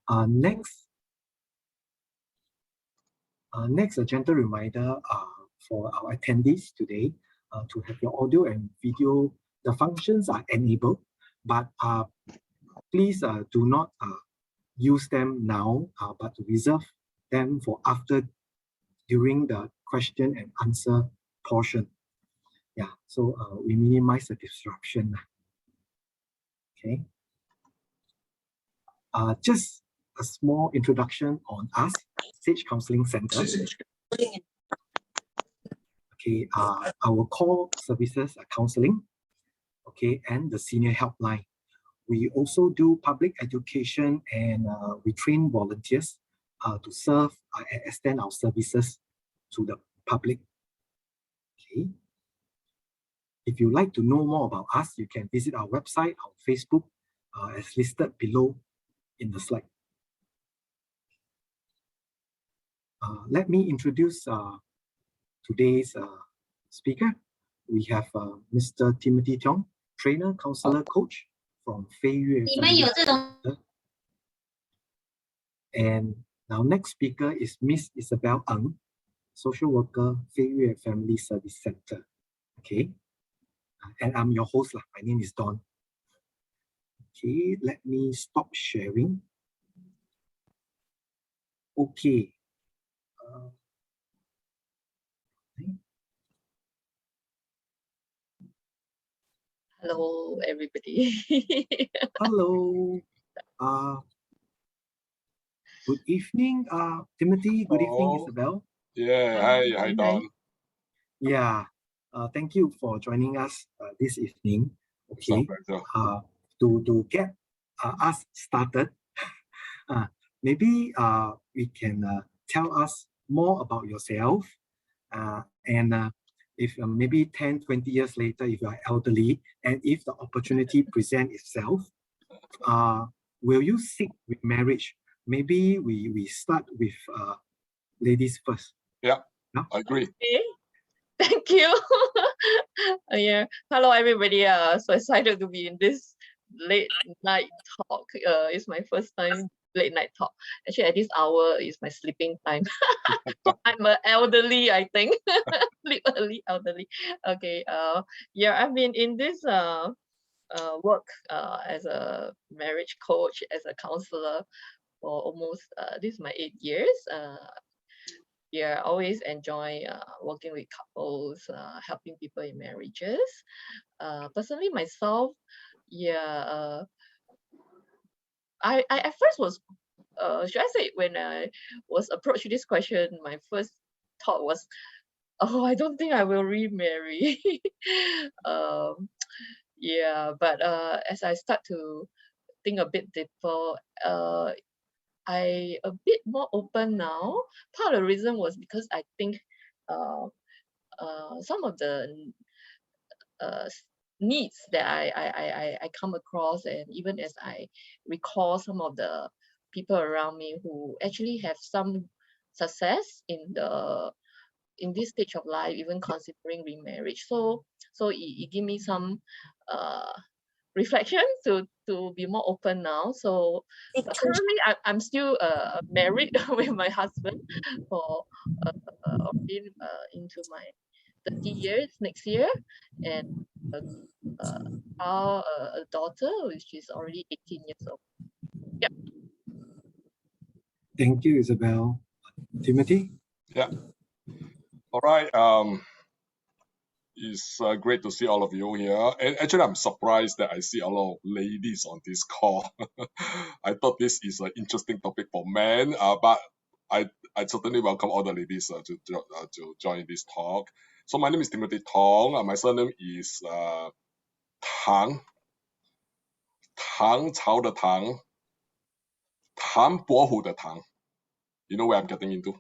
Next, a gentle reminder for our attendees today to have your audio and video. The functions are enabled, but please do not use them now, but to reserve them for after, during the question and answer portion. Yeah, so we minimize the disruption. Okay. Just a small introduction on us, Sage Counseling Center. Okay, our core services are counseling, okay, and the senior helpline. We also do public education, and we train volunteers to serve and extend our services to the public. Okay. If you'd like to know more about us, you can visit our website, our Facebook, as listed below in the slide. Let me introduce today's speaker. We have Mr. Timothy Tiong, trainer, counselor, coach from Fei Yue Family Center. And our next speaker is Miss Isabel Ng, social worker, Fei Yue Family Service Center. Okay, and I'm your host. My name is Don. Okay, let me stop sharing. Okay. Hello, everybody. Hello. Good evening, Timothy. Good evening, Isabel. Yeah, hi, Don. Yeah, thank you for joining us this evening. Okay, to get us started, maybe we can tell us more about yourself, and if maybe 10, 20 years later, if you are elderly, and if the opportunity presents itself, will you seek remarriage? Maybe we start with ladies first. Yeah, no? I agree. Okay. Thank you. Yeah. Hello, everybody. So excited to be in this late night talk. It's my first time late night talk. Actually, at this hour is my sleeping time. I'm an elderly, I think. Sleep early, elderly. Okay. Yeah, I've been in this work as a marriage coach, as a counselor for almost this is my 8 years. Yeah, I always enjoy working with couples, helping people in marriages. Personally, myself, yeah, I at first was, should I say, when I was approached this question, my first thought was, oh, I don't think I will remarry. Yeah, but as I start to think a bit deeper, I a bit more open now. Part of the reason was because I think some of the needs that I come across, and even as I recall some of the people around me who actually have some success in this stage of life, even considering remarriage. So it gave me some reflection to be more open now. So currently I'm still married with my husband for been into my 30 years next year, and our a daughter which is already 18 years old. Yeah. Thank you, Isabel. Timothy? Yeah. All right. It's great to see all of you here. And actually, I'm surprised that I see a lot of ladies on this call. I thought this is an interesting topic for men, but I certainly welcome all the ladies to join this talk. So my name is Timothy Tong. My surname is Tang. Tang Cao the Tang. Tang Bohu the Tang. You know where I'm getting into.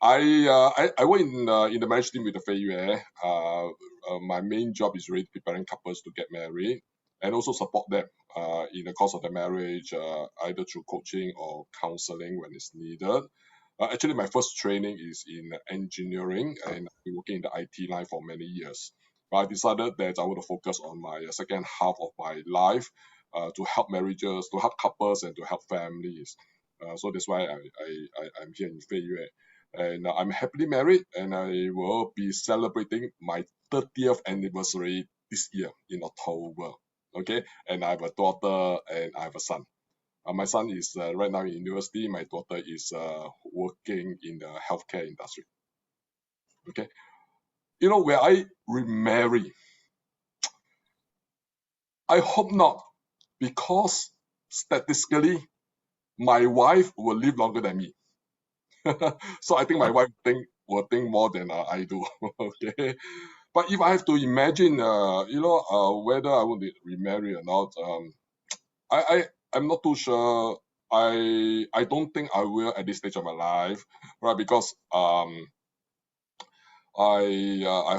I work in the marriage team with the Fei Yue. My main job is really preparing couples to get married and also support them in the course of the marriage, either through coaching or counseling when it's needed. Actually, my first training is in engineering, and I've been working in the IT line for many years. But I decided that I want to focus on my second half of my life to help marriages, to help couples, and to help families. So that's why I'm here in Fei Yue. And I'm happily married, and I will be celebrating my 30th anniversary this year in October. Okay, and I have a daughter and I have a son. My son is right now in university. My daughter is working in the healthcare industry. Okay, will I remarry? I hope not, because statistically, my wife will live longer than me. So I think my wife will think more than I do. Okay, but if I have to imagine, whether I want to remarry or not, I'm not too sure. I don't think I will at this stage of my life, right? Because I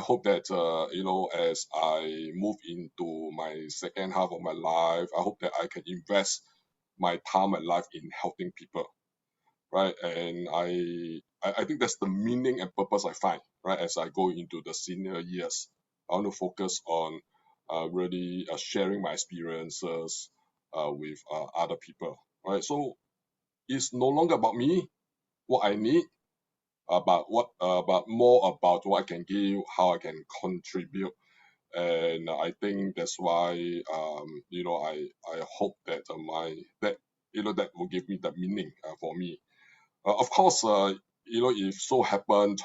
hope that as I move into my second half of my life, I hope that I can invest my time and life in helping people, right? And I think that's the meaning and purpose I find, right? As I go into the senior years, I want to focus on really sharing my experiences with other people, right? So it's no longer about me, what I need, but more about what I can give, how I can contribute. And I think that's why I hope that that will give me the meaning for me. Of course, if so happen,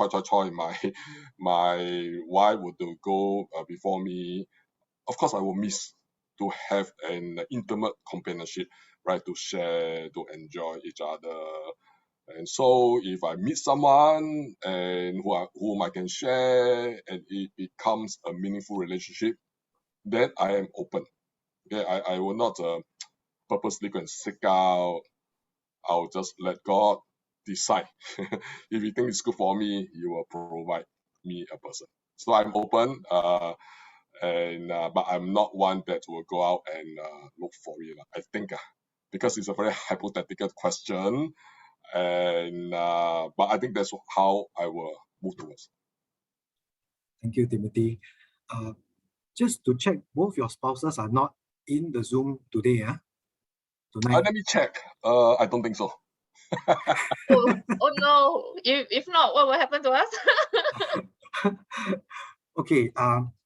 my my wife would to go before me. Of course, I will miss to have an intimate companionship, right? To share, to enjoy each other. And so, if I meet someone and whom I can share, and it becomes a meaningful relationship, then I am open. Okay, I will not purposely go and seek out. I'll just let God decide. If you think it's good for me, you will provide me a person. So I'm open, but I'm not one that will go out and look for it. I think because it's a very hypothetical question, and but I think that's how I will move towards. Thank you, Timothy. Just to check, both your spouses are not in the Zoom today, tonight. Let me check. I don't think so. Oh no! If not, what will happen to us? Okay.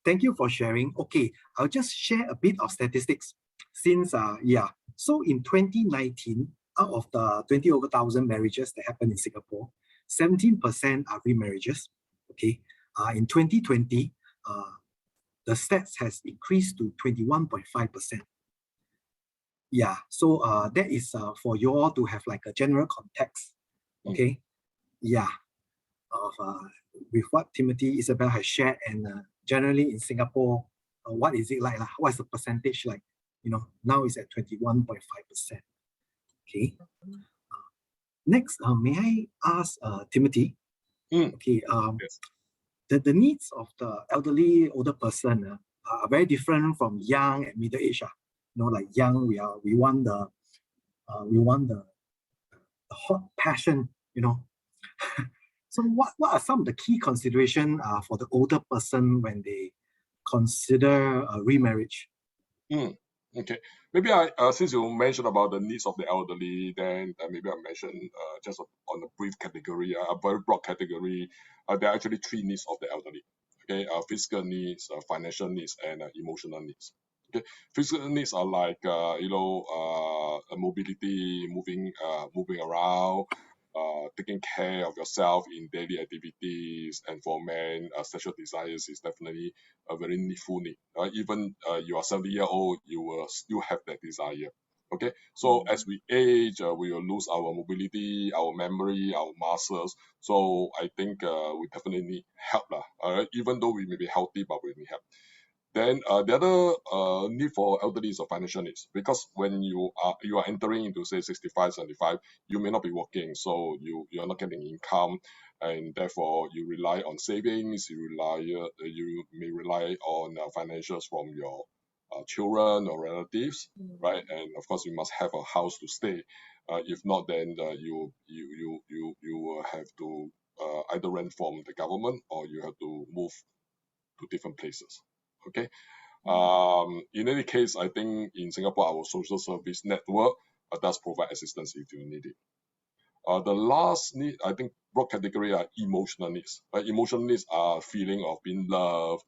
Thank you for sharing. Okay, I'll just share a bit of statistics. Since so in 2019, out of the 20 over 1,000 marriages that happened in Singapore, 17% are remarriages. Okay. In 2020, the stats has increased to 21.5%. Yeah, so that is for you all to have like a general context. Okay. Yeah, of with what Timothy, Isabel has shared, and generally in Singapore, what is it like? What's the percentage like? Now it's at 21.5%. Okay. Next, may I ask Timothy? Okay. Yes. The needs of the elderly older person are very different from young and middle age. Like young, we want the hot passion. So what are some of the key considerations for the older person when they consider remarriage? Okay. Maybe since you mentioned about the needs of the elderly, then maybe I mention just on a brief category, a very broad category. There are actually three needs of the elderly. Okay, physical needs, financial needs, and emotional needs. Okay, physical needs are like mobility, moving around, taking care of yourself in daily activities, and for men, sexual desires is definitely a very needful need. Even you are 70-year-old, you will still have that desire. Okay, so as we age, we will lose our mobility, our memory, our muscles. So I think we definitely need help, even though we may be healthy, but we need help. Then the other need for elderly is financial needs, because when you are entering into say 65, 75, you may not be working, so you are not getting income, and therefore you rely on savings. You may rely on financials from your children or relatives, right? And of course, you must have a house to stay. If not, then you will have to either rent from the government, or you have to move to different places. Okay. In any case, I think in Singapore, our social service network does provide assistance if you need it. The last need, I think, broad category are emotional needs. Emotional needs are feeling of being loved,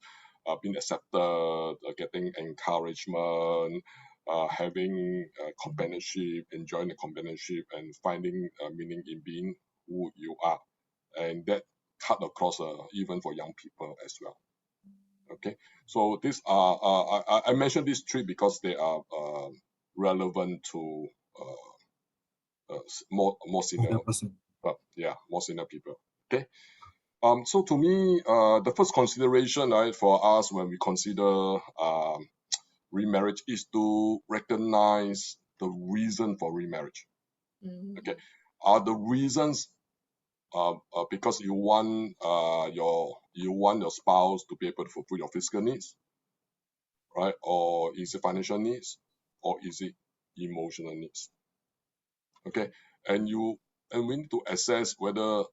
being accepted, getting encouragement, having companionship, enjoying the companionship, and finding meaning in being who you are. And that cut across even for young people as well. Okay, so these are I mentioned these three because they are relevant to more senior, more senior people. Okay. So to me, the first consideration, right, for us when we consider remarriage is to recognize the reason for remarriage. Okay, are the reasons because you want your spouse to be able to fulfill your physical needs, right? Or is it financial needs, or is it emotional needs? Okay, and we need to assess whether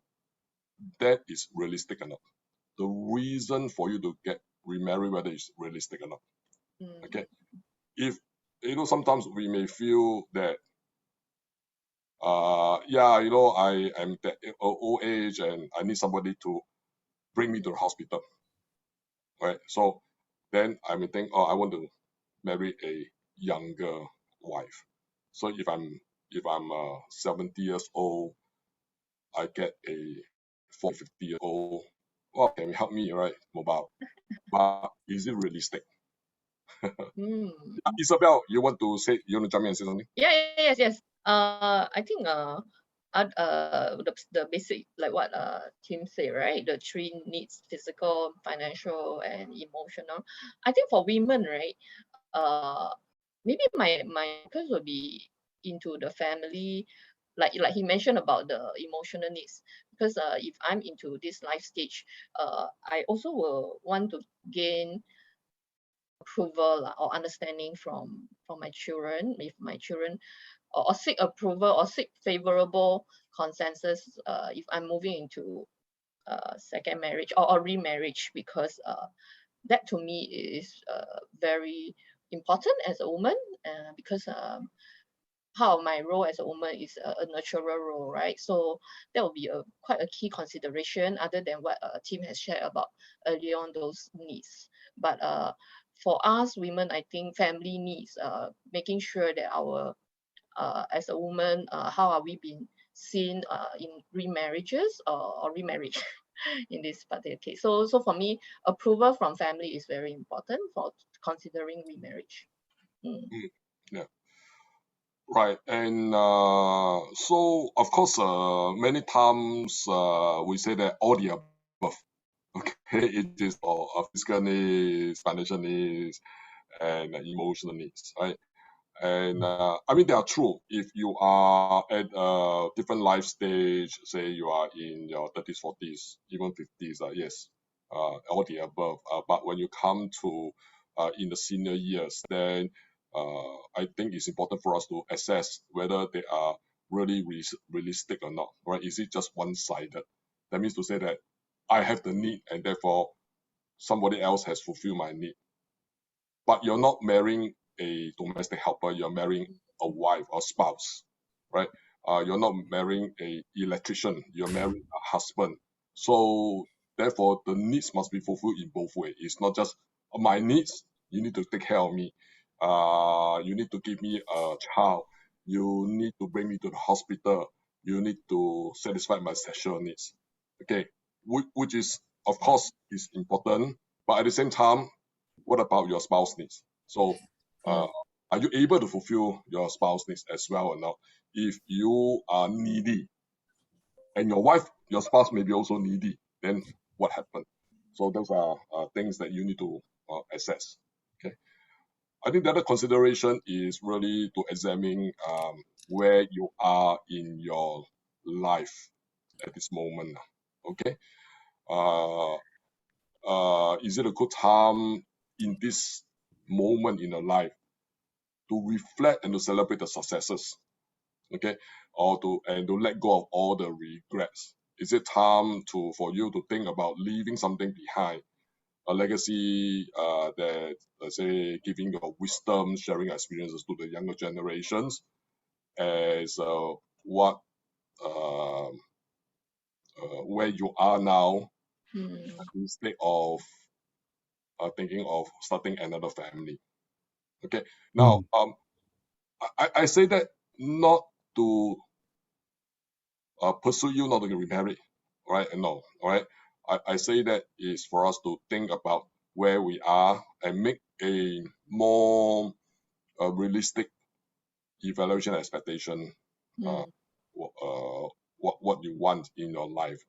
that is realistic or not. The reason for you to get remarried, whether it's realistic or not. Okay, if sometimes we may feel that I am that old age and I need somebody to bring me to the hospital, right? So then I may think, I want to marry a younger wife. So if I'm 70 years old, I get a 40, 50 years old. Well, can you help me, right? Mobile. But is it realistic? Isabel, you want to jump in and say something? Yes. I think the basic, like what Tim said, right? The three needs: physical, financial, and emotional. I think for women, right? Maybe my focus will be into the family, like he mentioned about the emotional needs, because if I'm into this life stage, I also will want to gain approval or understanding from my children, if my children, or seek approval or seek favorable consensus if I'm moving into second marriage or remarriage, because that to me is very important as a woman, because part of my role as a woman is a nurturer role, right? So that will be quite a key consideration, other than what Tim has shared about earlier on those needs. But for us women, I think family needs, making sure that our as a woman, how are we being seen in remarriages or remarriage in this particular case. So for me, approval from family is very important for considering remarriage. Yeah. Right, and so of course, many times we say that all the above. Okay, it is physical needs, financial needs, and emotional needs, right? And I mean, they are true. If you are at a different life stage, say you are in your 30s, 40s, even 50s, yes, all the above. But when you come to in the senior years, then I think it's important for us to assess whether they are really realistic or not, right? Is it just one-sided? That means to say that I have the need and therefore somebody else has fulfilled my need. But you're not marrying a domestic helper, you're marrying a wife or spouse, right? You're not marrying a electrician, you're marrying a husband. So therefore, the needs must be fulfilled in both ways. It's not just my needs, you need to take care of me. You need to give me a child. You need to bring me to the hospital. You need to satisfy my sexual needs. Okay, which is, of course, is important. But at the same time, what about your spouse needs? So, are you able to fulfill your spouse needs as well or not? If you are needy, and your spouse may be also needy, then what happened? So those are things that you need to assess. Okay, I think the other consideration is really to examine where you are in your life at this moment. Okay, is it a good time in this moment in your life to reflect and to celebrate the successes, okay, or to let go of all the regrets? Is it time for you to think about leaving something behind, a legacy that, let's say, giving your wisdom, sharing experiences to the younger generations as what where you are now, instead of thinking of starting another family. Okay. Now, I say that not to pursue you not to get remarried, right? No, all right. I say that is for us to think about where we are and make a more realistic evaluation expectation. What you want in your life.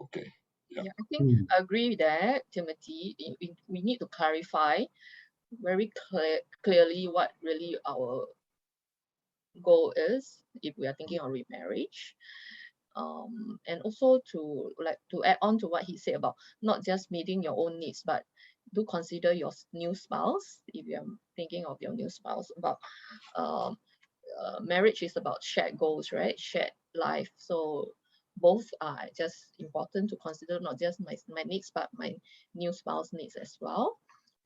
Okay. Yeah. Yeah, I think I agree with that, Timothy. We need to clarify very clearly what really our goal is if we are thinking of remarriage. And also to add on to what he said about not just meeting your own needs, but do consider your new spouse if you're thinking of your new spouse. About marriage is about shared goals, right? Shared life. So both are just important to consider, not just my needs, but my new spouse needs as well.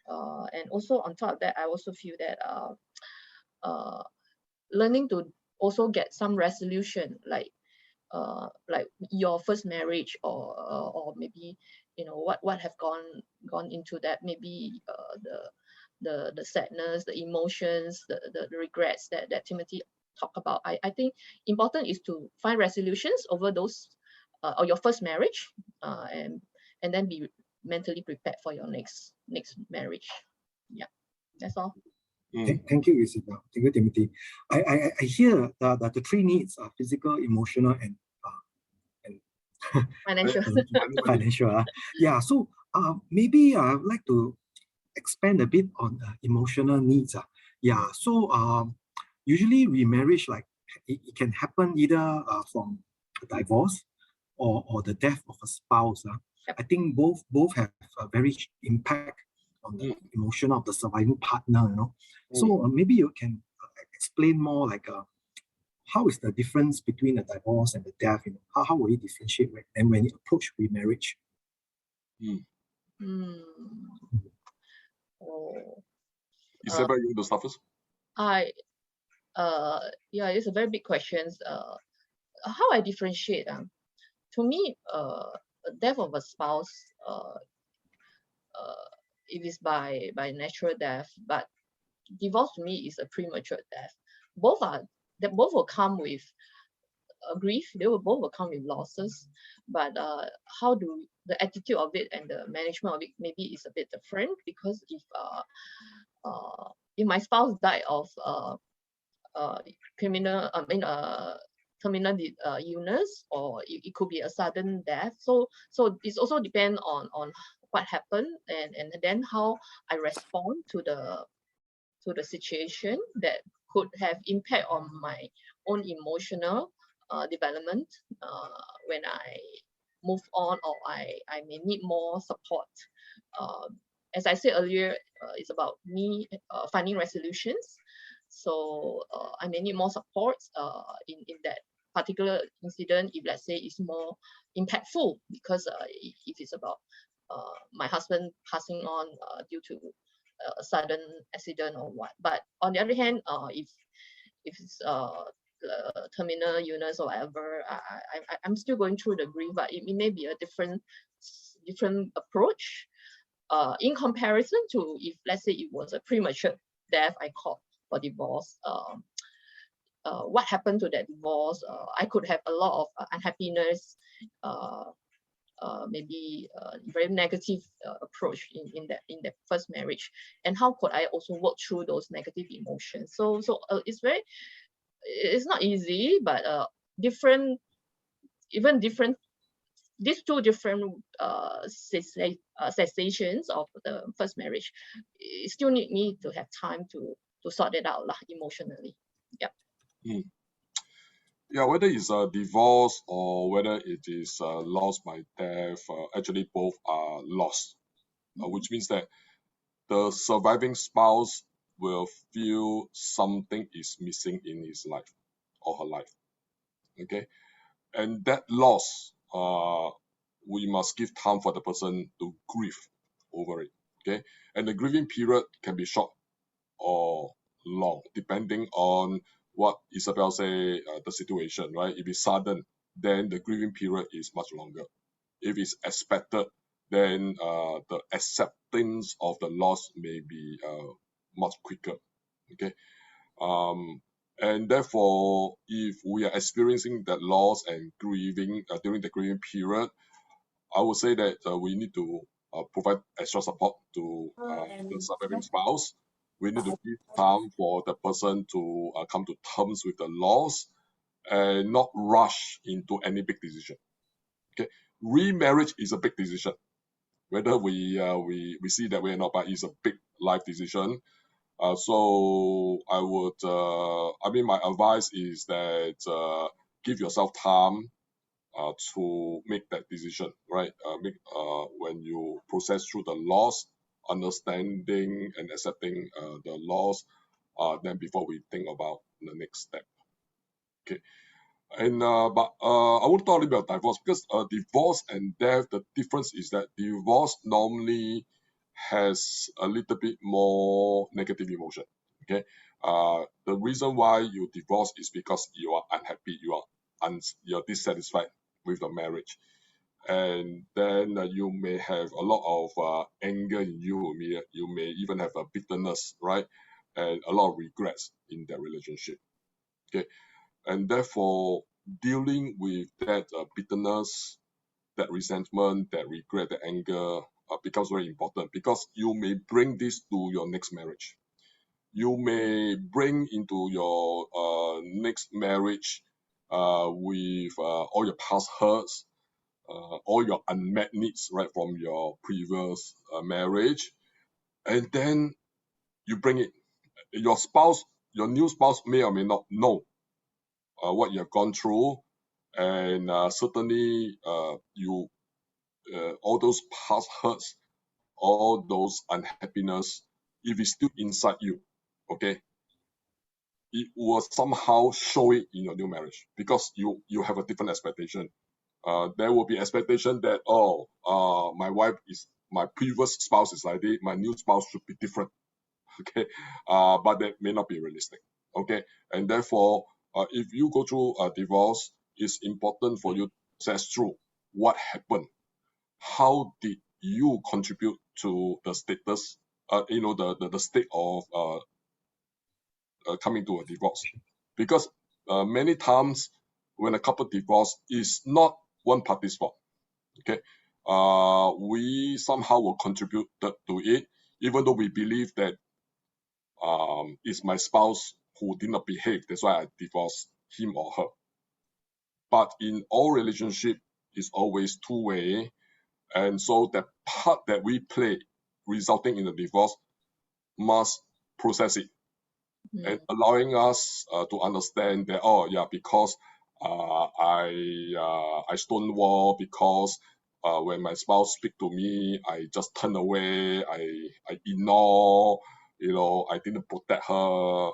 And also on top of that, I also feel that learning to also get some resolution, like your first marriage, or maybe what have gone into that, maybe the sadness, the emotions, the regrets that Timothy talked about. I think important is to find resolutions over those or your first marriage, and then be mentally prepared for your next marriage. Yeah, that's all. Thank you, Isabel. Thank you, Timothy. I hear that the three needs are physical, emotional, and Financial. financial. Yeah. So maybe I would like to expand a bit on emotional needs. Yeah. So usually remarriage, like it can happen either from a divorce or the death of a spouse. I think both have a very impact on the emotion of the surviving partner. So maybe you can explain more, like how is the difference between a divorce and the death? How will you differentiate and when you approach remarriage? Oh. Isabel, you want to start first? Yeah, it's a very big question. How I differentiate? To me, death of a spouse, it is by natural death, but divorce to me is a premature death. Both will come with grief. Both will come with losses, but how do the attitude of it and the management of it maybe is a bit different, because if my spouse died of terminal illness, or it could be a sudden death. So it's also depend on what happened, and then how I respond to the situation that could have impact on my own emotional development when I move on, or I may need more support. As I said earlier, it's about me finding resolutions. So I may need more support in that particular incident, if let's say it's more impactful, because if it's about my husband passing on due to a sudden accident or what. But on the other hand, if it's terminal illness or whatever, I'm still going through the grief, but it may be a different approach in comparison to if let's say it was a premature death I called for divorce. What happened to that divorce? I could have a lot of unhappiness, maybe very negative approach in that first marriage, and how could I also work through those negative emotions? So it's not easy, but different. These two different cessations of the first marriage, it still need me to have time to sort it out emotionally. Yeah. Yeah, whether it's a divorce or whether it is lost by death, actually both are lost, which means that the surviving spouse will feel something is missing in his life or her life. Okay, and that loss, we must give time for the person to grieve. over it. Okay, and the grieving period can be short or long, depending on what Isabel say, the situation, right? If it's sudden, then the grieving period is much longer. If it's expected, then the acceptance of the loss may be much quicker. Okay, and therefore, if we are experiencing that loss and grieving during the grieving period, I would say that we need to provide extra support to the surviving spouse. We need to give time for the person to come to terms with the loss and not rush into any big decision. Okay, remarriage is a big decision, whether we see that way or not, but it's a big life decision. So I would, my advice is that give yourself time to make that decision, right? When you process through the loss, understanding and accepting the loss, then before we think about the next step. Okay. And but I want to talk a little bit about divorce, because divorce and death, the difference is that divorce normally has a little bit more negative emotion. Okay. The reason why you divorce is because you are unhappy, you're dissatisfied with the marriage, and then you may have a lot of anger in you. You may even have a bitterness, right, and a lot of regrets in that relationship. Okay, and therefore dealing with that bitterness, that resentment, that regret, that anger becomes very important, because you may bring this to your next marriage. You may bring into your next marriage with all your past hurts, all your unmet needs, right, from your previous marriage, and then you bring it. Your spouse, your new spouse may or may not know what you have gone through, and certainly you all those past hurts, all those unhappiness, if it's still inside you, okay, it will somehow show it in your new marriage, because you have a different expectation. There will be expectation that, my previous spouse is like this, my new spouse should be different. Okay, but that may not be realistic. Okay, and therefore, if you go through a divorce, it's important for you to assess through what happened. How did you contribute to the status, the state of coming to a divorce? Because many times when a couple divorce, is not one party's fault. Okay, we somehow will contribute to it, even though we believe that it's my spouse who did not behave, that's why I divorced him or her. But in all relationship, it's always two-way, and so the part that we play resulting in the divorce must process it, and allowing us to understand that, because I stonewall, because when my spouse speak to me, I just turn away, I ignore, I didn't protect her.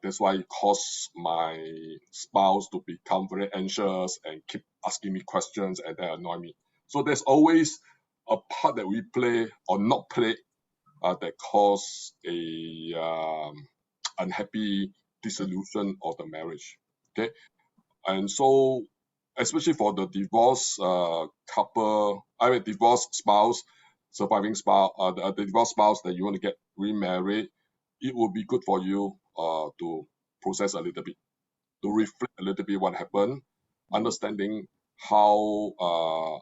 That's why it caused my spouse to become very anxious and keep asking me questions, and that annoy me. So there's always a part that we play or not play that cause a unhappy dissolution of the marriage. Okay, and so especially for the divorced divorced spouse, surviving spouse, the divorced spouse that you want to get remarried, it will be good for you to process a little bit, to reflect a little bit what happened, understanding how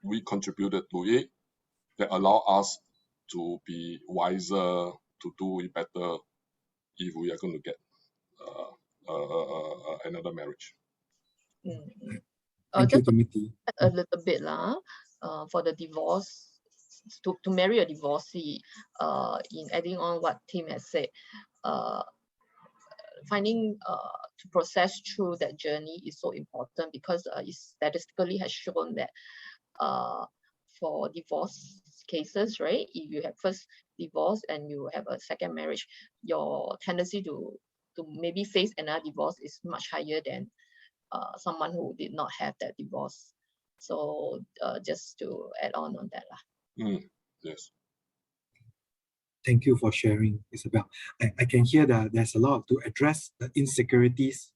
we contributed to it, that allow us to be wiser, to do it better if we are going to get another marriage. Thank you, Just Timothy. a little bit for the divorce, to marry a divorcee, in adding on what Tim has said, finding to process through that journey is so important, because it statistically has shown that for divorce cases, right, if you have first divorce and you have a second marriage, your tendency to maybe face another divorce is much higher than someone who did not have that divorce. So just to add on that lah. Yes. Thank you for sharing, Isabel. I can hear that there's a lot to address the insecurities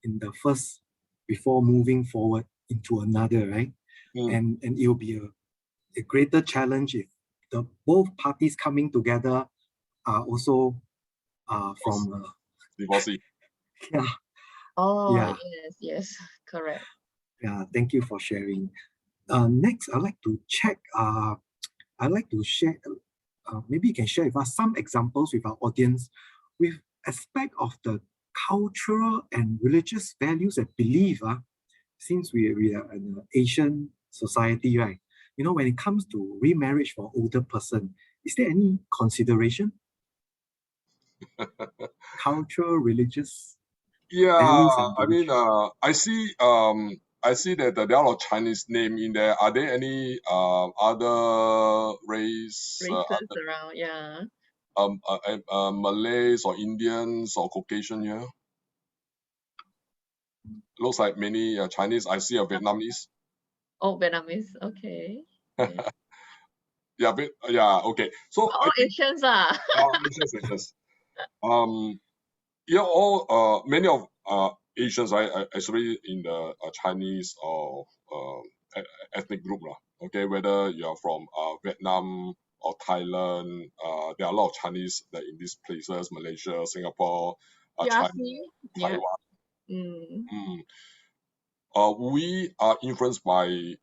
in the first before moving forward into another, right? And it will be a greater challenge if the both parties coming together are also from divorcee. Yeah. Oh, Yeah. yes, correct. Yeah, thank you for sharing. Next, I'd like to check. I'd like to share. Maybe you can share with us some examples with our audience, with aspect of the cultural and religious values and belief. Since we are an Asian society, right? You know, when it comes to remarriage for older person, is there any consideration? Cultural, religious Yeah, values and I belief. mean, I see that there are a lot of Chinese name in there. Are there any other race, Races around, yeah. Malays or Indians or Caucasian here? Looks like many Chinese. I see a Vietnamese. Oh, Vietnamese, okay. Yeah, yeah, okay. So I All think Asians Asians. Yeah, all many of Asians, right, especially in the Chinese or ethnic group, lah. Okay, whether you're from Vietnam or Thailand, there are a lot of Chinese that in these places, Malaysia, Singapore, You China, ask me? Yeah. Taiwan. Mm. We are influenced by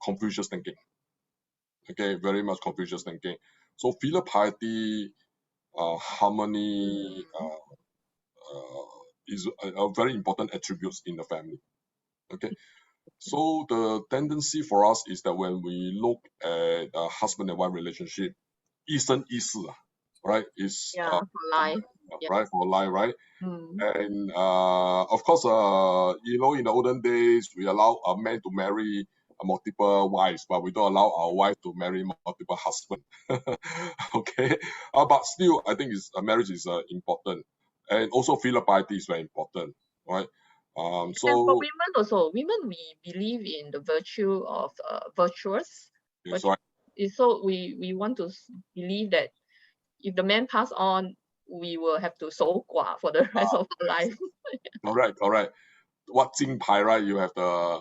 Confucius thinking. Okay, very much Confucius thinking. So filial piety, harmony, is a very important attributes in the family. Okay, so the tendency for us is that when we look at a husband and wife relationship, 一生一世, right? Is Yeah, for life. Yeah. right, for life, right? Mm. And of course, you know, in the olden days, we allow a man to marry multiple wives, but we don't allow our wife to marry multiple husbands. Okay, but still, I think marriage is important, and also filial piety is very important, right? And for So women also, we believe in the virtue of virtuous. it's right. So we want to believe that if the man pass on, we will have to 守寡 for the rest of our life. Correct. What 金牌, right? You have the,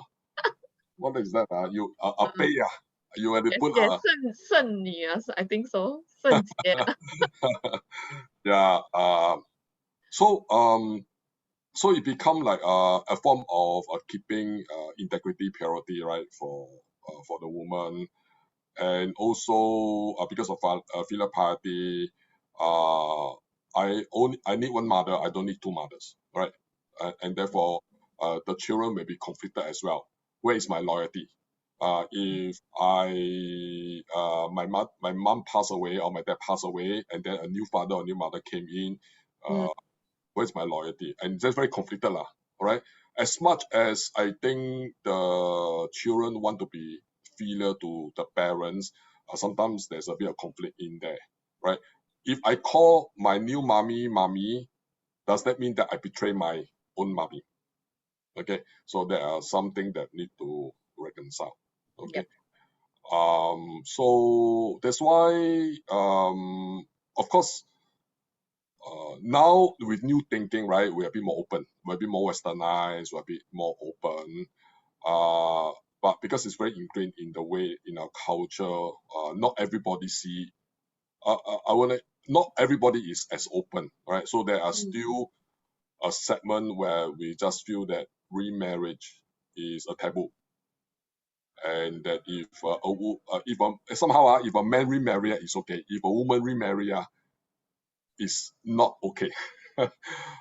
what is that? You a pay, you have to put Yes, 圣女 I think so. 圣洁 yeah. So it become like a form of keeping integrity, purity, right, for the woman, and also because of filial piety, I need one mother. I don't need two mothers, right? And therefore, the children may be conflicted as well. Where is my loyalty? If my mom passed away or my dad passed away, and then a new father or new mother came in, where's my loyalty? And that's very conflicted, lah. All right. As much as I think the children want to be filial to the parents, sometimes there's a bit of conflict in there, right? If I call my new mommy, does that mean that I betray my own mommy? Okay, so there are something that need to reconcile. Okay, so that's why, of course, now with new thinking, right, we're a bit more open, we're a bit more westernized, we're a bit more open. But because it's very ingrained in the way in our culture, not everybody see. Not everybody is as open, right? So there are still a segment where we just feel that remarriage is a taboo, and that if if a man remarry, it's okay. If a woman remarry, is not okay.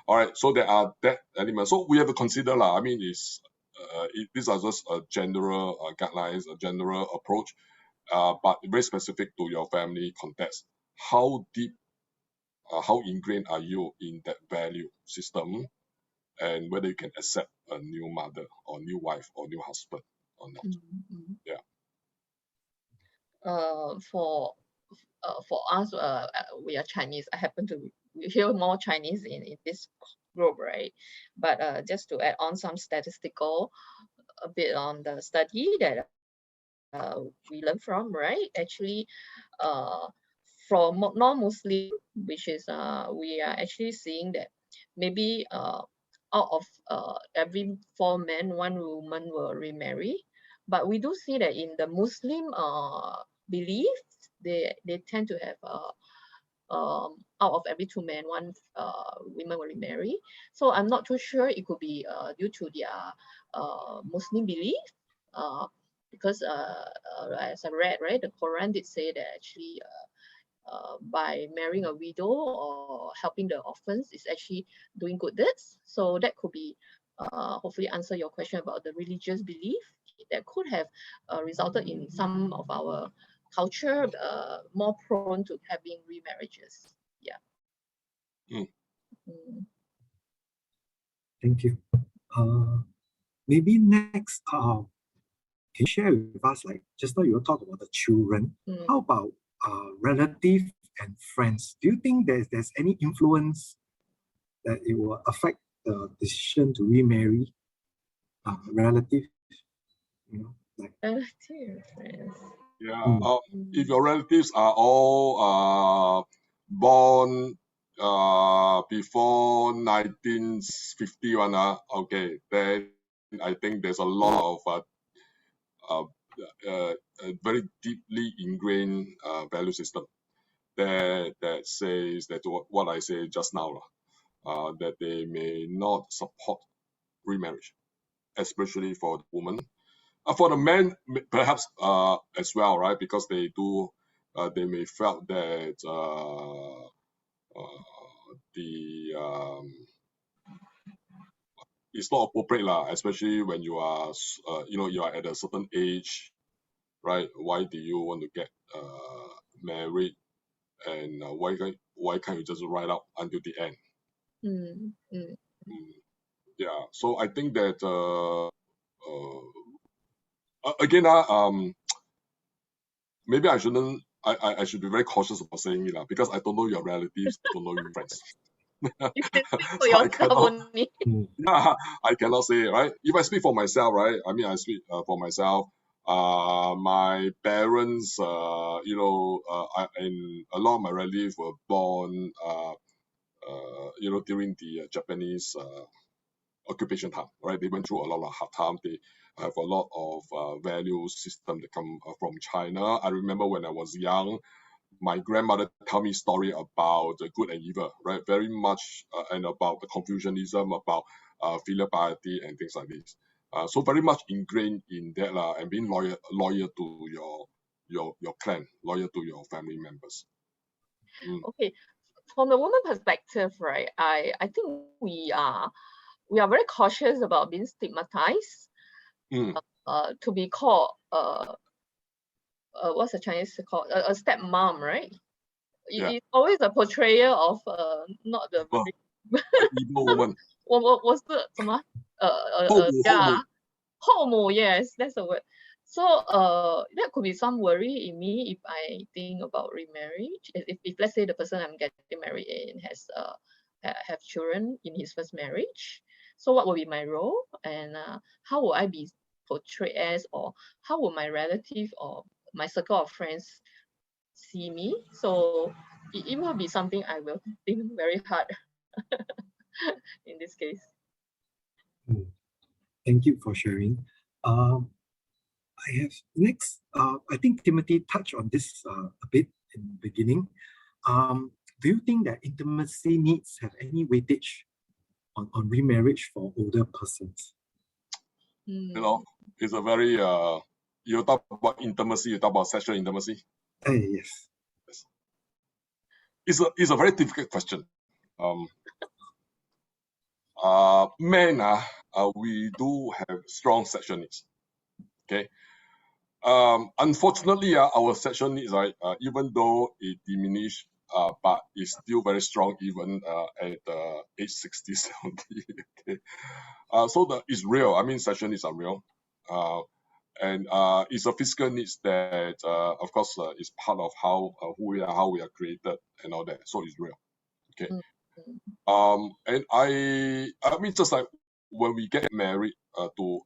All right, so there are that element. So we have to consider, lah. I mean, these are just a general guidelines, a general approach, but very specific to your family context. How deep, how ingrained are you in that value system, and whether you can accept a new mother or new wife or new husband or not? Yeah. For us, we are Chinese. I happen to hear more Chinese in this group, right? But just to add on some statistical a bit on the study that we learn from, right? Actually, from non-Muslim, which is we are actually seeing that maybe out of every 4 men, 1 woman will remarry. But we do see that in the Muslim beliefs, they tend to have out of every 2 men, 1 women will remarry. So I'm not too sure it could be due to their Muslim belief, because as I read, right, the Quran did say that actually by marrying a widow or helping the orphans is actually doing good deeds. So that could be hopefully answer your question about the religious belief that could have resulted in some of our culture more prone to having remarriages. Yeah. Mm. Mm. Thank you. Maybe next, can you share with us, like just now you were talking about the children. How about relative and friends? Do you think there's any influence that it will affect the decision to remarry? Relative, you know, like Relative friends. Yeah. If your relatives are all born before 1951, okay, then I think there's a lot of very deeply ingrained value system that says that what I say just now, that they may not support remarriage, especially for the woman. For the men, perhaps as well, right? Because they do, they may felt that the it's not appropriate, especially when you are, you are at a certain age, right? Why do you want to get married, and why can't you just ride out until the end? Yeah. So I think that again, maybe I shouldn't. I should be very cautious about saying it, because I don't know your relatives, I don't know your friends. You can speak for So I yourself cannot, only. yeah, I cannot say it, right? If I speak for myself, right? I mean, I speak for myself. My parents, and a lot of my relatives were born, during the Japanese occupation time, right? They went through a lot of hard time. They have a lot of value system that come from China. I remember when I was young, my grandmother tell me story about the good and evil, right? Very much, and about the Confucianism, about filial piety and things like this. So very much ingrained in that, and being loyal to your clan, loyal to your family members. Okay, from the woman perspective, right? I think we are very cautious about being stigmatized. To be called what's the Chinese called, a stepmom, right? Yeah. It's always a portrayal of not the evil woman. 我是什么yeah, 后母, yes, that's the word. So that could be some worry in me if I think about remarriage. If let's say the person I'm getting married in has have children in his first marriage, so what will be my role, and how will I be portrayed as, or how will my relative or my circle of friends see me? So it will be something I will think very hard in this case. Thank you for sharing. I have next. I think Timothy touched on this a bit in the beginning. Do you think that intimacy needs have any weightage on remarriage for older persons? It's a very you talk about intimacy, you talk about sexual intimacy. Yes. It's a very difficult question. Men, we do have strong sexual needs. Okay. Unfortunately, our sexual needs, right, even though it diminished, but it's still very strong even at age 60, 70. Okay. So it's real. I mean, sexual needs are real. And it's a physical needs that, of course, is part of how we are created and all that. So it's real. Okay. And I mean, just like when we get married to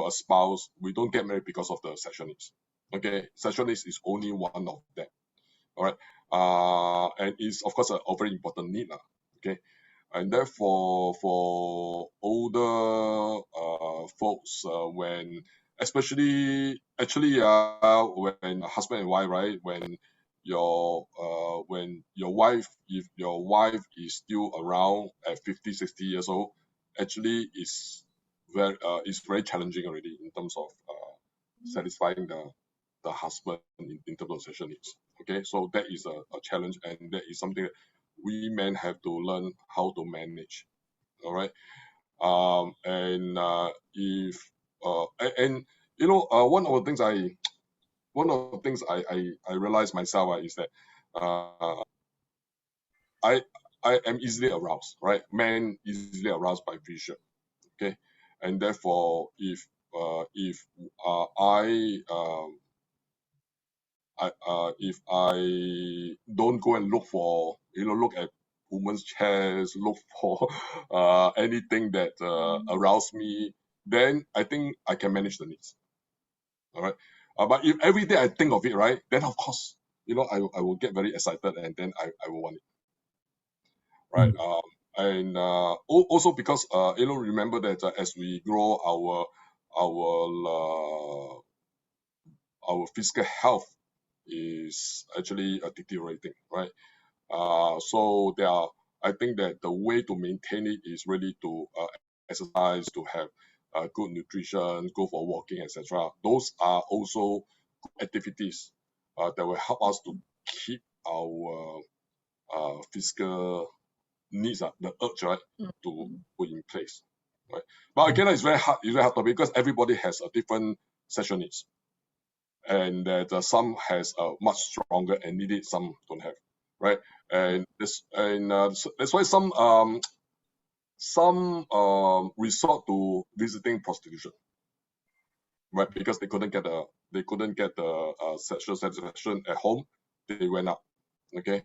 a spouse, we don't get married because of the sexual needs. Okay, sexual needs is only one of them. All right, and it's of course a very important need. Okay, and therefore for older folks, when especially actually when husband and wife, right, when your wife, if your wife is still around at 50, 60 years old, actually is very challenging already in terms of satisfying the husband in terms of sexual needs. Okay, so that is a challenge, and that is something that we men have to learn how to manage. All right, and if and one of the things I realized myself is that I am easily aroused, right? Men easily aroused by vision. Okay, and therefore if if I don't go and look at women's chairs, look for anything that arouse me, then I think I can manage the needs. All right, but if every day I think of it, right, then of course I will get very excited, and then I will want it, right? And also because remember that as we grow, our physical health is actually deteriorating, right? So I think that the way to maintain it is really to exercise, to have good nutrition, go for walking, etc. Those are also activities that will help us to keep our physical needs, the urge, right, to put in place, right? But again, it's very hard topic because everybody has a different sexual needs, and that some has a much stronger and need it, some don't have, right? And that's why some resort to visiting prostitution, right? Because they couldn't get the sexual satisfaction at home, they went out. Okay,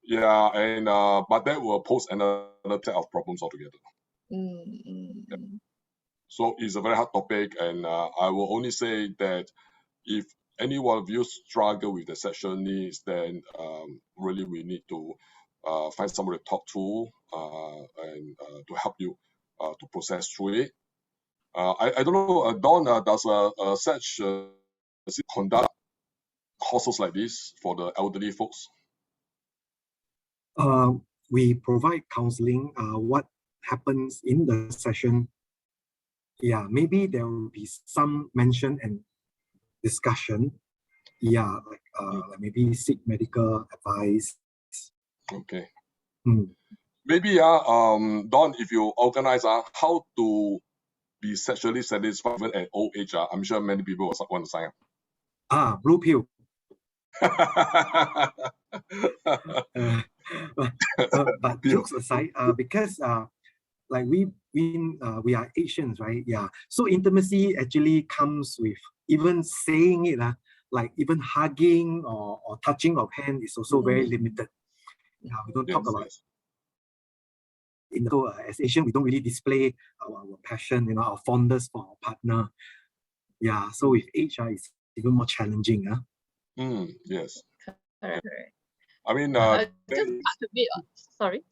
yeah, and but that will pose another set of problems altogether. Yeah. So it's a very hard topic, and I will only say that if any one of you struggle with the sexual needs, then really we need to find somebody to talk to and to help you to process through it. I don't know, Don, does SAGECC conduct courses like this for the elderly folks? We provide counseling. What happens in the session? Yeah, maybe there will be some mention and discussion. Yeah, like maybe seek medical advice. Okay. Maybe Don, if you organize how to be sexually satisfied even at old age, I'm sure many people will want to sign up. Blue pill. But jokes aside, because like we are Asians, right? Yeah. So intimacy actually comes with even saying it, like even hugging or touching of hand is also very limited. We don't talk about it. So as Asian, we don't really display our passion, our fondness for our partner. Yeah. So with age, it's even more challenging. Yes. Correct. I mean, just a bit. Sorry.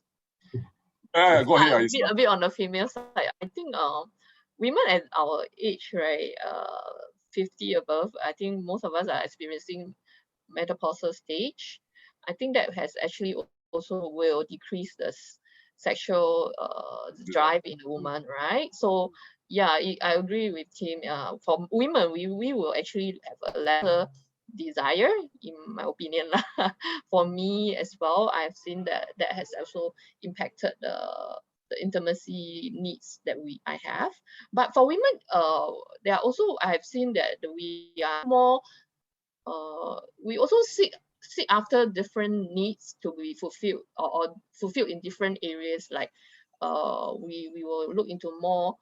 Go ahead. A bit on the female side. I think women at our age, right, 50 above, I think most of us are experiencing menopausal stage. I think that has actually also will decrease the sexual drive in a woman, right? So yeah, I agree with him. For women, we will actually have a lesser desire, in my opinion. For me as well, I've seen that has also impacted the intimacy needs that I have. But for women, there are also, I have seen that we are more we also seek after different needs to be fulfilled or fulfilled in different areas. Like we will look into more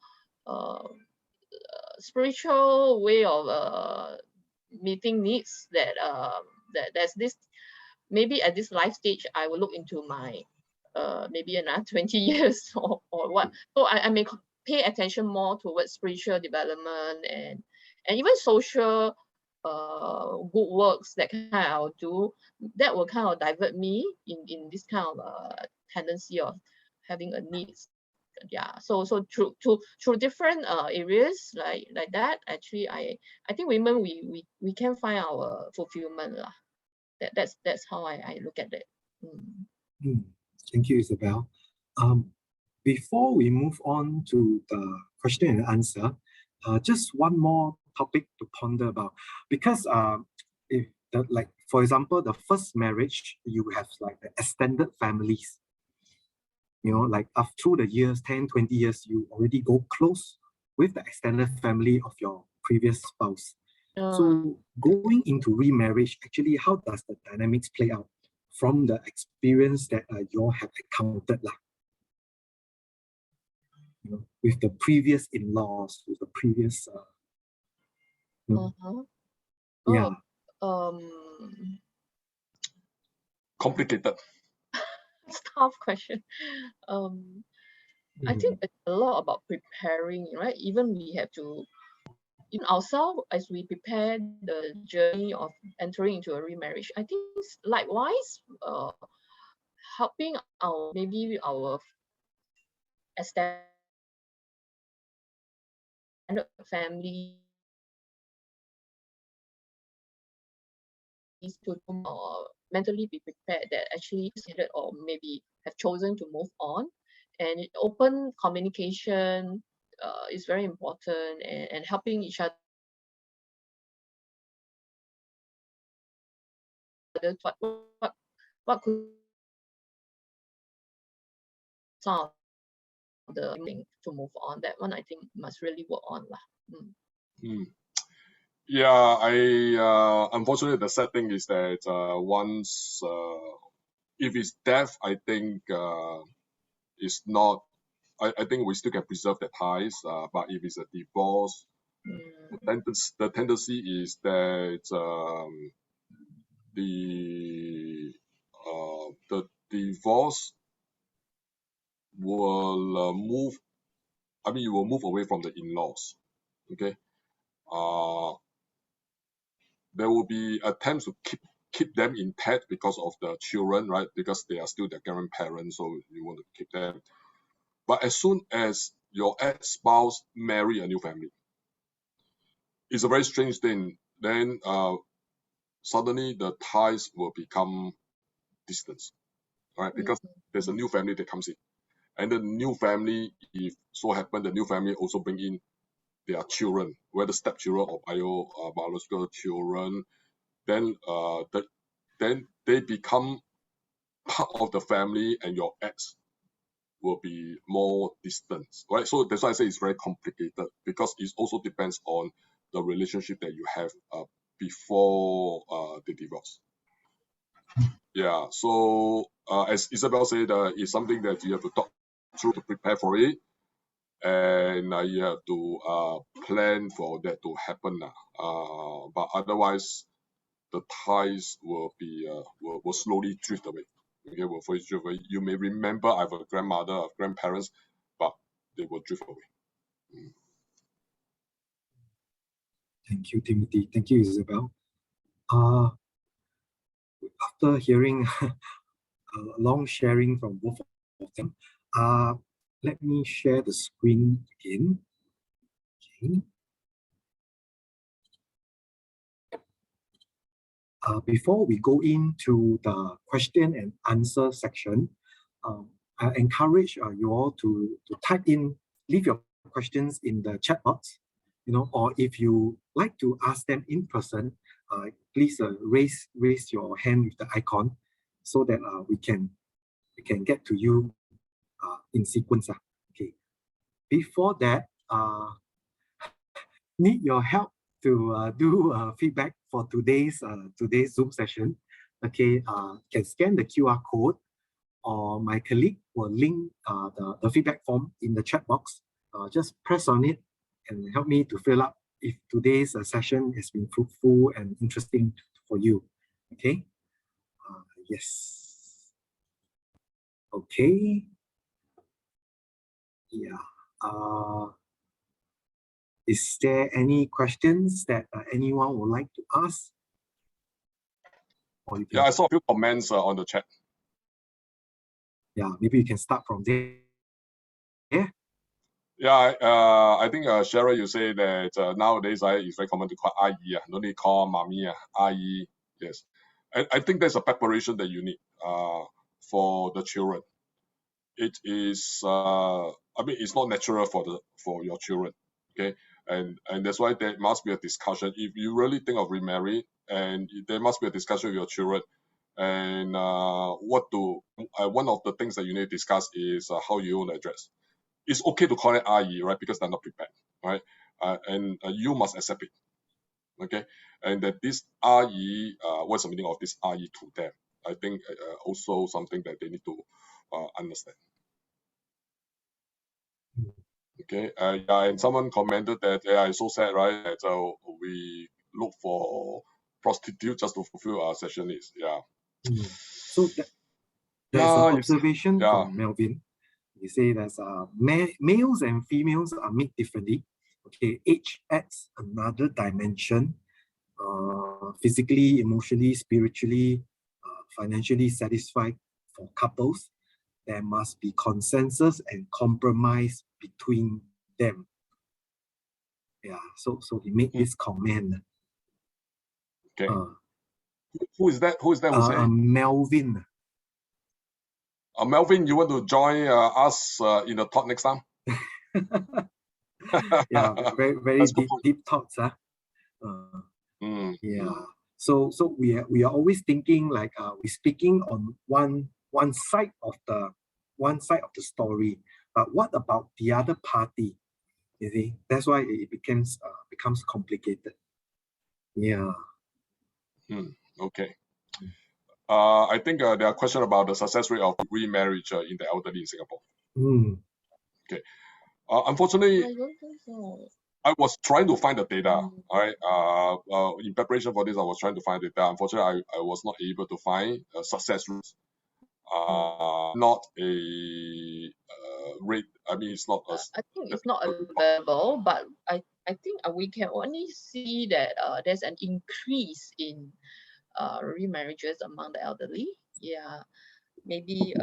spiritual way of meeting needs that that there's this, maybe at this life stage I will look into my maybe another 20 years or what. So I may pay attention more towards spiritual development and even social good works that kind I'll do, that will kind of divert me in this kind of tendency of having a needs. Yeah, so through different areas like that, actually I think women we can find our fulfillment lah. That's how I look at it. Thank you, Isabel. Before we move on to the question and answer, just one more topic to ponder about, because if the, like for example, the first marriage, you have like the extended families. You know, like through the years, 10, 20 years, you already go close with the extended family of your previous spouse. So going into remarriage, actually, how does the dynamics play out from the experience that you all have encountered, you know, with the previous in-laws, with the previous, yeah. Complicated. It's a tough question. I think it's a lot about preparing, right? Even we have to, in ourselves, as we prepare the journey of entering into a remarriage, I think likewise, helping maybe our extended family to mentally be prepared that actually decided or maybe have chosen to move on, and open communication is very important, and helping each other what could some of the thing to move on. That one I think must really work on lah. Yeah, unfortunately the sad thing is that once if it's death, I think it's not. I think we still can preserve the ties, but if it's a divorce, the tendency is that the divorce will move. I mean, you will move away from the in-laws. Okay. There will be attempts to keep them intact because of the children, right? Because they are still their grandparents, so you want to keep them. But as soon as your ex-spouse marry a new family, it's a very strange thing. Then suddenly the ties will become distant, right? Because there's a new family that comes in, and the new family, if so happen, the new family also bring in their children, whether stepchildren or biological children. Then then they become part of the family, and your ex will be more distant, right? So that's why I say it's very complicated, because it also depends on the relationship that you have before the divorce. Yeah, so as Isabel said, it's something that you have to talk through to prepare for it, and you have to plan for that to happen. But otherwise, the ties will be will slowly drift away. Okay, will drift away. You may remember I have a grandmother, of grandparents, but they will drift away. Thank you, Timothy. Thank you, Isabel. After hearing a long sharing from both of them, let me share the screen again. Okay. Before we go into the question and answer section, I encourage you all to type in, leave your questions in the chat box, you know, or if you like to ask them in person, please raise your hand with the icon so that we can get to you in sequence. Okay. Before that, need your help to do feedback for today's Zoom session. Okay, can scan the QR code, or my colleague will link the feedback form in the chat box. Just press on it and help me to fill up if today's session has been fruitful and interesting for you. Okay. Yes. Okay. Yeah. Is there any questions that anyone would like to ask? Or you can, Yeah, I saw a few comments on the chat. yeah, maybe you can start from there. Yeah. Yeah, I think Cheryl, you say that nowadays it's very common to call Ayi, no need to call Mami, Ayi. Yes, I think there's a preparation that you need for the children. It is, I mean, it's not natural for your children, okay? And that's why there must be a discussion. If you really think of remarry, and there must be a discussion with your children. And one of the things that you need to discuss is how you want to address. It's okay to call it Ayi, right? Because they're not prepared, right? And you must accept it, okay? And that this Ayi, what's the meaning of this Ayi to them? I think also something that they need to understand. Okay, yeah, and someone commented that, yeah, it's so sad, right? That we look for prostitutes just to fulfill our session needs. Yeah. So there's Yeah, an observation yeah. from Melvin. You say there's males and females are made differently. Okay, age adds another dimension. Physically, emotionally, spiritually, financially satisfied for couples. There must be consensus and compromise between them. Yeah, so he made this comment. Okay. Who is that? Who is saying? Melvin. Melvin, you want to join us in the talk next time? Yeah, very deep thoughts, huh? Yeah. So we are always thinking like we're speaking on one side of the story, but what about the other party? You see, that's why it becomes complicated. Yeah. Okay. I think there are questions about the success rate of remarriage in the elderly in Singapore. Okay. Unfortunately, I don't think so. I was trying to find the data. All right. In preparation for this, I was trying to find data. Unfortunately, I was not able to find success rates. Not a rate. I mean, it's not a. I think it's not available, but I think we can only see that there's an increase in remarriages among the elderly. Yeah, maybe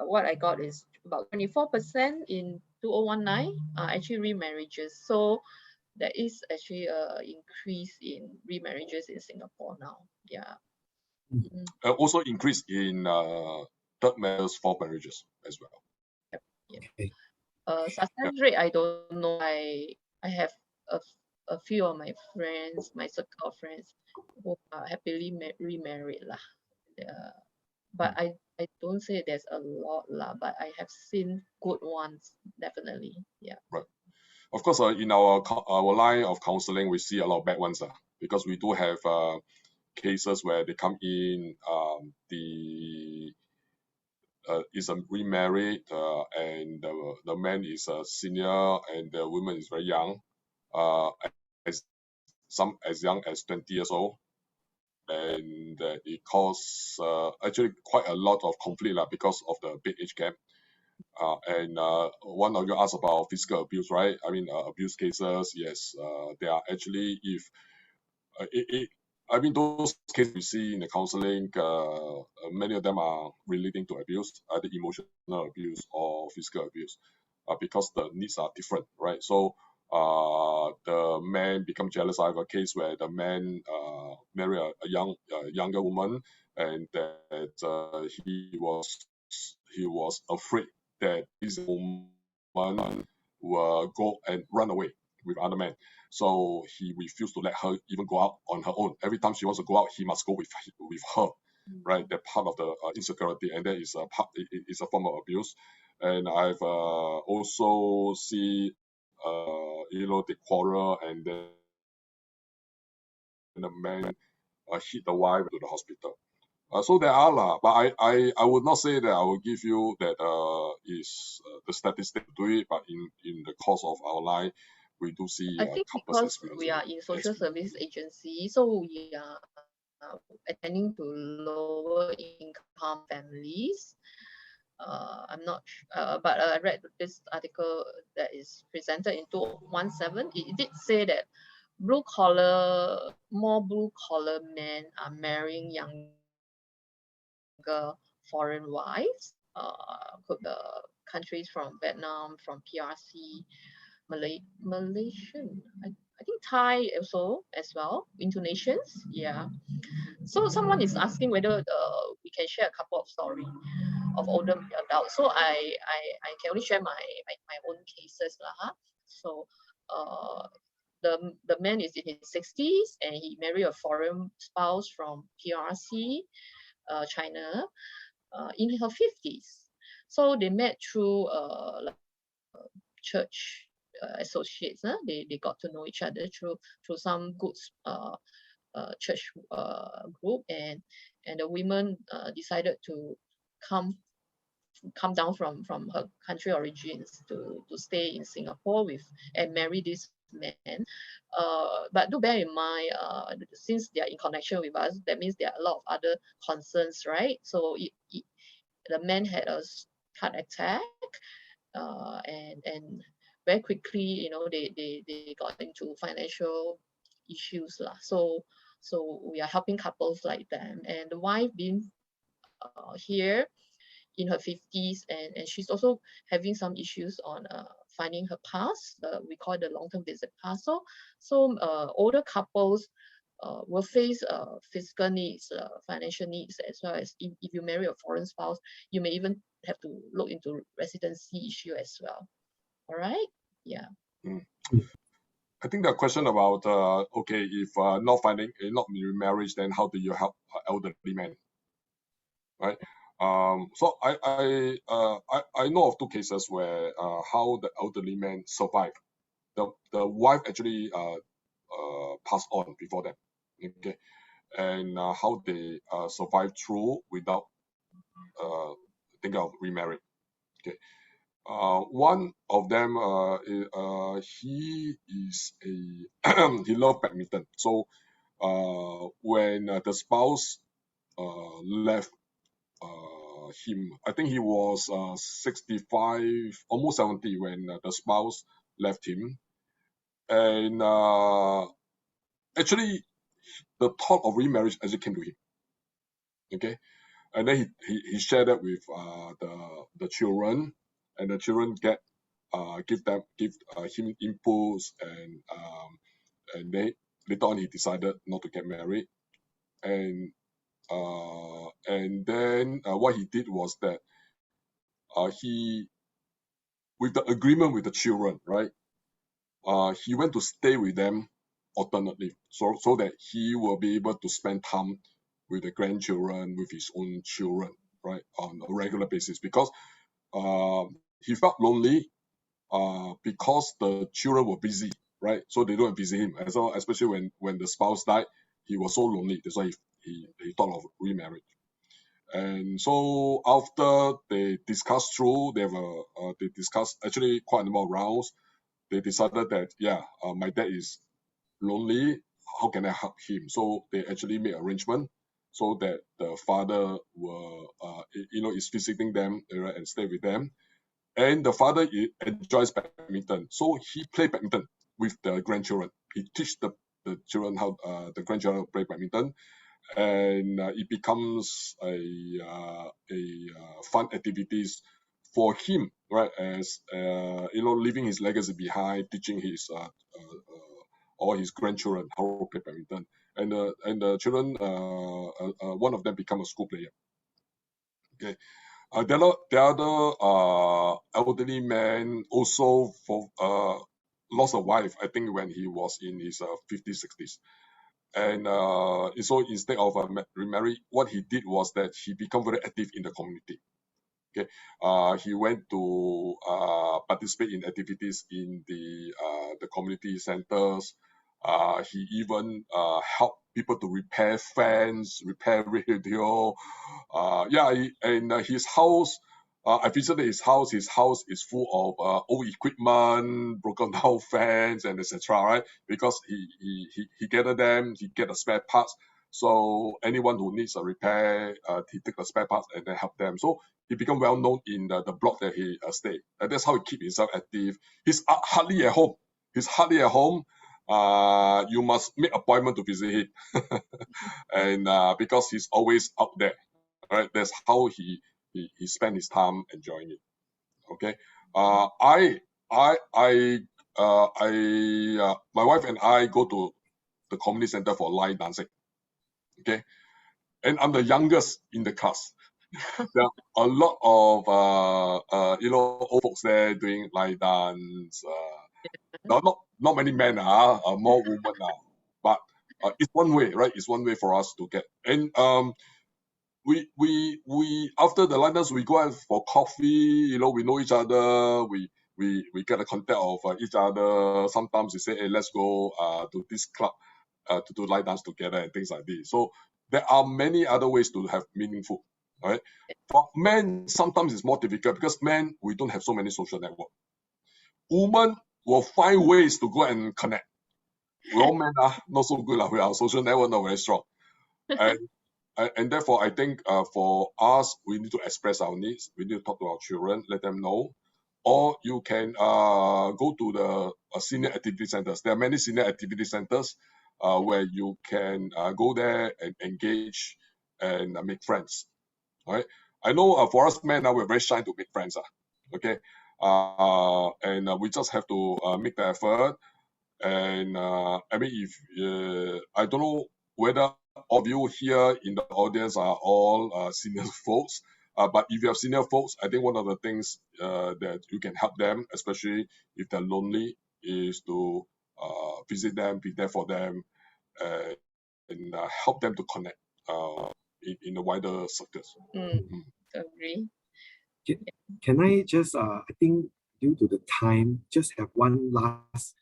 what I got is about 24% in 2019 are actually remarriages. So there is actually a increase in remarriages in Singapore now. Yeah. Also increase in third marriages, fourth marriages as well. Yeah. Success rate, I don't know. I have a few of my friends, my circle of friends, who are happily remarried lah. But I don't say there's a lot lah, but I have seen good ones, definitely. Yeah. Right. Of course, in our line of counseling, we see a lot of bad ones because we do have cases where they come in, is remarried, and the man is a senior and the woman is very young, as young as 20 years old, and it causes actually quite a lot of conflict because of the big age gap. And one of you asked about physical abuse, right? I mean, abuse cases, yes, they are actually, if I mean, those cases we see in the counseling, many of them are relating to abuse, either emotional abuse or physical abuse, because the needs are different, right? So the man become jealous. I have a case where the man married a younger woman, and that he was afraid that this woman will go and run away with other men. So he refused to let her even go out on her own. Every time she wants to go out, he must go with her, right? That part of the insecurity, and that is a form of abuse. And I've also see they quarrel, and then the man hit the wife to the hospital. So there are but I would not say that I will give you that is the statistic to do it, but in the course of our life, we do see I think couples because we are in social service agency, so we are attending to lower income families. I'm not, but I read this article that is presented in 2017. It did say that more blue collar men are marrying younger foreign wives. Could the countries from Vietnam, from PRC, Malaysian, I think Thai also as well, Indonesians, yeah. So someone is asking whether we can share a couple of stories of older adults. So I can only share my own cases lah. Huh? So the man is in his 60s and he married a foreign spouse from PRC, China, in her 50s. So they met through like church associates. They got to know each other through some good church group, and the women decided to come down from her country origins to stay in Singapore with and marry this man. But do bear in mind, since they are in connection with us, that means there are a lot of other concerns, right? So the man had a heart attack, and very quickly, you know, they got into financial issues lah. So we are helping couples like them, and the wife being here in her 50s, and she's also having some issues on finding her pass. We call it the long-term visit pass. So older couples will face physical needs, financial needs, as well as if you marry a foreign spouse, you may even have to look into residency issue as well. All right? Yeah. I think the question about okay, if not remarriage, then how do you help elderly men, right? So I know of two cases where how the elderly men survived. The wife actually passed on before them, okay, and how they survived through without thinking of remarrying, okay. One of them, he is a he loved badminton. So when the spouse left him, I think he was 65, almost 70 when the spouse left him, and actually the thought of remarriage actually came to him, okay, and then he shared that with the children, and the children give him inputs, and then later on he decided not to get married, and then what he did was that he, with the agreement with the children, right, he went to stay with them alternately, so that he will be able to spend time with the grandchildren, with his own children, right, on a regular basis, because he felt lonely because the children were busy, right? So they don't visit him. And so especially when the spouse died, he was so lonely. That's why he thought of remarriage. And so after they discussed through, they discussed actually quite a number of rounds. They decided that my dad is lonely. How can I help him? So they actually made arrangement so that the father will is visiting them, right, and stay with them. And the father enjoys badminton, so he played badminton with the grandchildren. He teach the children how the grandchildren play badminton, and it becomes a fun activities for him, right? As leaving his legacy behind, teaching his all his grandchildren how to play badminton, and the children, one of them become a school player. Okay. The other elderly man also lost a wife, I think, when he was in his 50s, 60s. And so instead of remarry, what he did was that he became very active in the community. Okay, he went to participate in activities in the community centers. He even helped people to repair fans, repair radio. His house, I visited his house. His house is full of old equipment, broken down fans, and etc. Right? Because he gathered them, he get the spare parts. So anyone who needs a repair, he take the spare parts and then help them. So he become well known in the block that he stay. And that's how he keep himself active. He's hardly at home. You must make appointment to visit him, and because he's always out there. Right, that's how he spend his time enjoying it. Okay, my wife and I go to the community center for line dancing. Okay, and I'm the youngest in the class. There are a lot of old folks there doing line dance. Not many men more women but it's one way, right? It's one way for us to get. And we after the line dance we go out for coffee. We know each other. We get a contact of each other. Sometimes we say, hey, let's go to this club to do line dance together and things like this. So there are many other ways to have meaningful. Right? For men, sometimes it's more difficult because men, we don't have so many social network. Women will find ways to go and connect. We all men are not so good. We are social network not very strong. And therefore, I think for us, we need to express our needs. We need to talk to our children, let them know. Or you can go to the senior activity centers. There are many senior activity centers where you can go there and engage and make friends. Right? I know for us men now, we're very shy to make friends. Okay, and we just have to make the effort. And I mean, if I don't know whether all of you here in the audience are all senior folks, but if you have senior folks, I think one of the things that you can help them, especially if they're lonely, is to visit them, be there for them, and help them to connect in the wider circles. Agree. Can I just, I think due to the time, just have one last,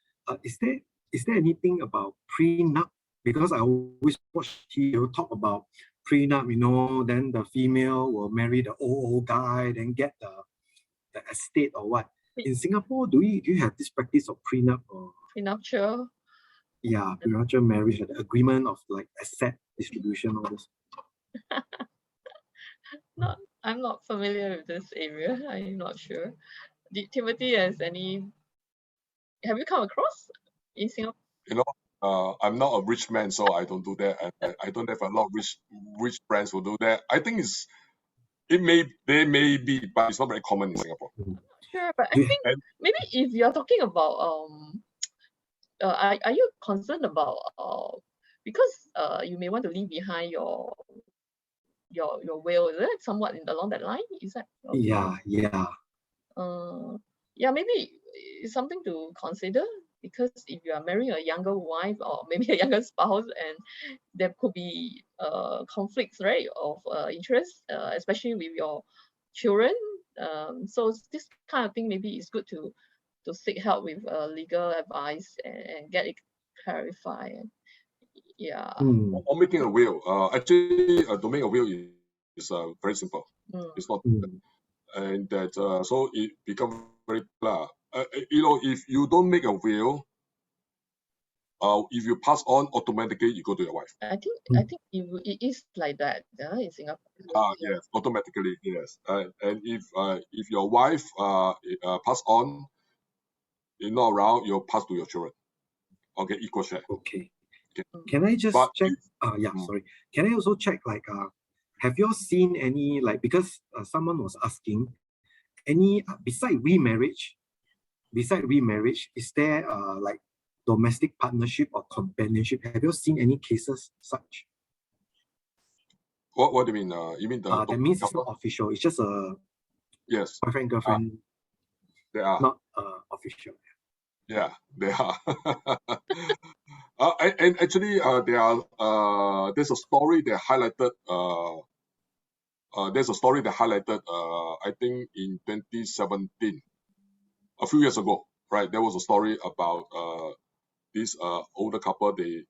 is there anything about prenup? Because I always watch TV talk about prenup, then the female will marry the old guy, then get the estate or what. In Singapore, do you have this practice of prenup or? Prenuptial. Yeah, prenuptial marriage, the agreement of like asset distribution, all this. I'm not familiar with this area. I'm not sure. Timothy, have you come across in Singapore? I'm not a rich man, so I don't do that. I don't have a lot of rich friends who do that. I think they may be, but it's not very common in Singapore. Sure, but I think maybe if you're talking about are you concerned about because you may want to leave behind your will, is it somewhat along that line? Is that okay? Yeah. Yeah, maybe it's something to consider, because if you are marrying a younger wife or maybe a younger spouse, and there could be conflicts, right, of interest, especially with your children. So this kind of thing, maybe it's good to seek help with legal advice and get it clarified. Yeah. Or making a will. Actually, to make a will is very simple. It's not, and that so it becomes very clear. If you don't make a will, if you pass on, automatically you go to your wife. I think it is like that in Singapore. Yes, automatically, yes. And if your wife pass on, you're not around, you'll pass to your children. Okay, equal share. Okay. Can I just check? Sorry. Can I also check, like, have you all seen any, like, because someone was asking, any, beside remarriage, is there like domestic partnership or companionship? Have you all seen any cases such? What do you mean? You mean that means it's not official. It's just a boyfriend, girlfriend. They are not official. Yeah, they are. And actually, there's a story they highlighted. There's a story they highlighted. I think in 2017, a few years ago, right? There was a story about this older couple. They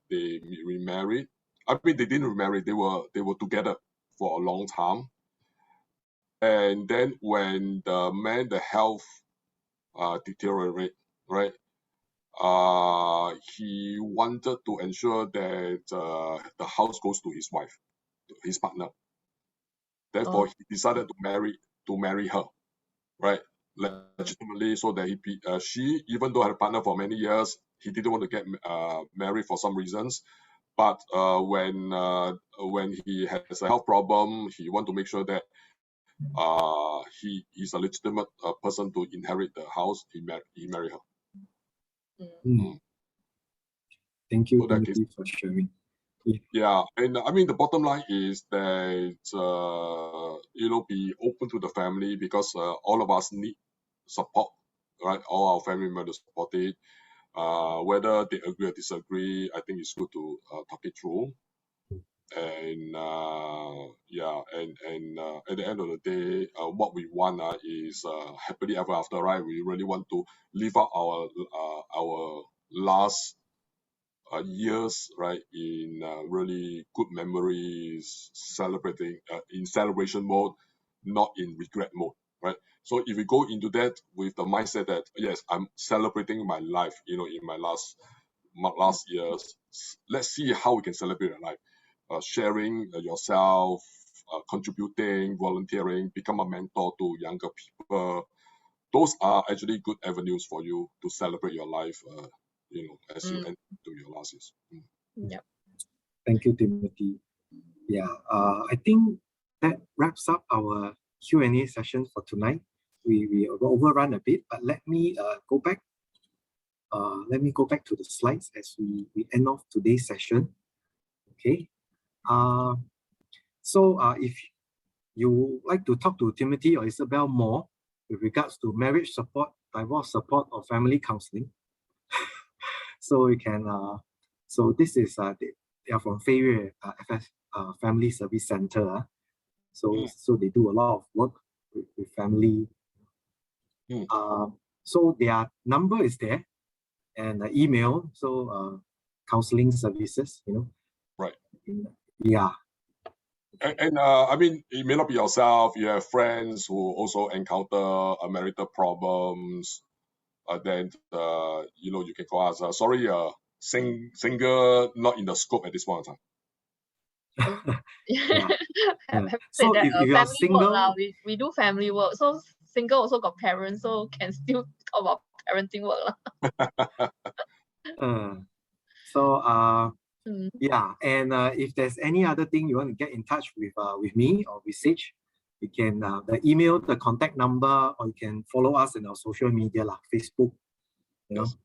remarried. I mean, they didn't remarry. They were together for a long time. And then when the health deteriorate, right? He wanted to ensure that the house goes to his wife, his partner. Therefore, he decided to marry to marry her, right? Legitimately, so that she, even though had a partner for many years, he didn't want to get married for some reasons. But when he has a health problem, he want to make sure that he is a legitimate person to inherit the house. He marry her. Thank you, So that Timothy, for sharing. Yeah, and I mean the bottom line is that be open to the family, because all of us need support, right? All our family members support it. Whether they agree or disagree, I think it's good to talk it through. And at the end of the day, what we want is happily ever after, right? We really want to live out our last years, right, in really good memories, celebrating in celebration mode, not in regret mode, right? So if we go into that with the mindset that yes, I'm celebrating my life, in my last years, let's see how we can celebrate your life. Sharing yourself, contributing, volunteering, become a mentor to younger people. Those are actually good avenues for you to celebrate your life, as you enter your last years. Yep. Thank you, Timothy. Yeah, I think that wraps up our Q&A session for tonight. We overrun a bit, but let me go back. Let me go back to the slides as we end off today's session. Okay. So if you like to talk to Timothy or Isabel more with regards to marriage support, divorce support, or family counseling, so you can. So this is they are from Fei Yue FS Family Service Center. So they do a lot of work with family. So their number is there, and email. So counseling services, Right. Yeah. And I mean, it may not be yourself. You have friends who also encounter marital problems. Then you can call us. Sorry, single, not in the scope at this point in time. Yeah. I have to say So that if you are family single, work, we do family work. So single also got parents, so can still talk about parenting work. Yeah, and if there's any other thing you want to get in touch with me or with Sage, you can the email, the contact number, or you can follow us in our social media, Facebook, Yes.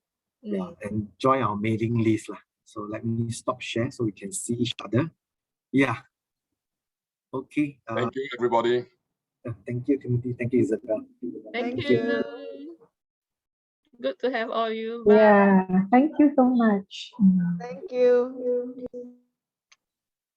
Yeah, and join our mailing list. So let me stop share so we can see each other. Yeah. Okay. Thank you, everybody. Thank you, Timothy. Thank you, Isabel. Thank you. Good to have all you. Yeah, thank you so much. Thank you.